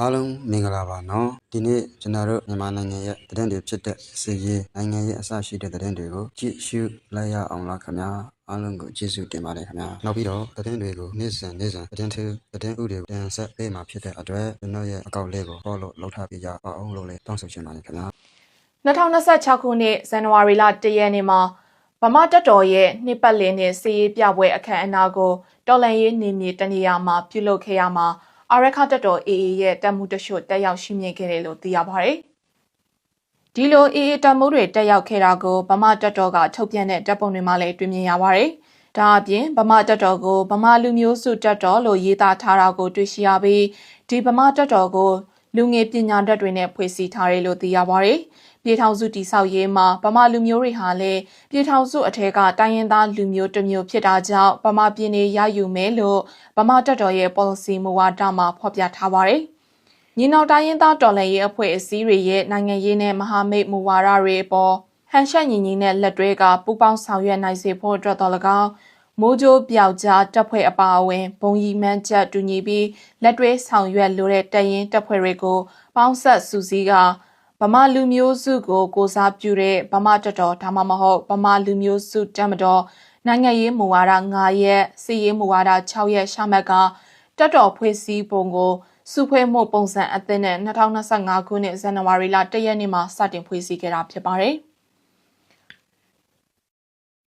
အားလုံးမင်္ဂလာပါနော်ဒီနေ့ကျွန်တော်တို့မြန်မာနိုင်ငံရဲ့သတင်းတွေဖြစ်တဲ့စီရေးနိုင်ငံရဲ့အစရှိတဲ့သတင်းတွေကိုကြည့်ရှုလိုက်ရအောင်လားခင်ဗျာအားလုံးကိုကျေးဇူးတင်ပါတယ်ခင်ဗျာနောက်ပြီးတော့သတင်းတွေကိုနေ့စဉ်သတင်းဥတွေတင်ဆက်ပေးမှာဖြစ်တဲ့အတွက်ကျွန်တော်ရဲ့အကောင့်လေးကို follow လုပ်ထားပေးကြအောင်လို့လည်းတောင်းဆိုချင်ပါတယ်ခင်ဗျာ2026ခုနှစ်ဇန်နဝါရီလ1ရက်နေ့မှာဗမာတပ်တော်ရဲ့နှစ်ပတ်လည်နဲ့စီရေးပြပွဲအခမ်းအနားကိုတော်လှန်ရေးနေမြေတနေရာမှာပြုလုပ်ခဲ့ရမှာအာရခတပ်တော် AA ရဲ့တပ်မှုတချို့တက်ရောက်ရှိမြင်ခဲ့တယ်လို့သိရပါတယ်။ဒီလို AA တပ်မှုတွေတက်ရောက်ခဲ့တာကိုဗမာတပ်တော်ကထုတ်ပြန်တဲ့တပ်ပုံတွေမှာလည်းတွေ့မြင်ရပါတယ်။ဒါအပြင်ဗမာတပ်တော်ကိုဗမာလူမျိုးစုတပ်တော်လို့ရေးသားထားတာကိုတွေ့ရှိရပြီးဒီဗမာတပ်တော်ကိုလူငယ်ပညာတတ်တွေနဲ့ဖွဲ့စည်းထားတယ်လို့သိရပါတယ်။ပြည်ထောင်စုတည်ဆောက်ရေးမှာဗမာလူမျိုးတွေဟာလည်းပြည်ထောင်စုအထက်ကတိုင်းရင်းသားလူမျိုးတစ်မျိုးဖြစ်တာကြောင့်ဗမာပြည်နေရယူမယ်လို့ဗမာတပ်တော်ရဲ့ policy မူဝါဒမှာဖော်ပြထားပါတယ်။ညီနောင်တိုင်းရင်းသားတော်လှန်ရေးအဖွဲ့အစည်းတွေရဲ့နိုင်ငံရေးနဲ့မဟာမိတ်မူဝါဒတွေအပေါ်ဟန်ရှက်ညီညီနဲ့လက်တွဲကပူးပေါင်းဆောင်ရွက်နိုင်စေဖို့အတွက်တော်၎င်းမိုးကြိုးပြောက်ကြားတပ်ဖွဲ့အပါအဝင်ဘုံရီမှန်းချက်တူညီပြီးလက်တွဲဆောင်ရွက်လိုတဲ့တပ်ရင်းတပ်ဖွဲ့တွေကိုပေါင်းဆက်စုစည်းကဗမာလူမျိုးစုကိုကိုစားပြုတဲ့ဗမာတပ်တော်ဒါမှမဟုတ်ဗမာလူမျိုးစုတပ်မတော်နိုင်ငံရေးမူဝါဒ9ရက်စီရေးမူဝါဒ6ရက်ရှမှတ်ကတပ်တော်ဖွဲ့စည်းပုံကိုစုဖွဲ့မှုပုံစံအသစ်နဲ့2025ခုနှစ်ဇန်နဝါရီလ1ရက်နေ့မှာစတင်ဖွဲ့စည်းခဲ့တာဖြစ်ပါတယ်။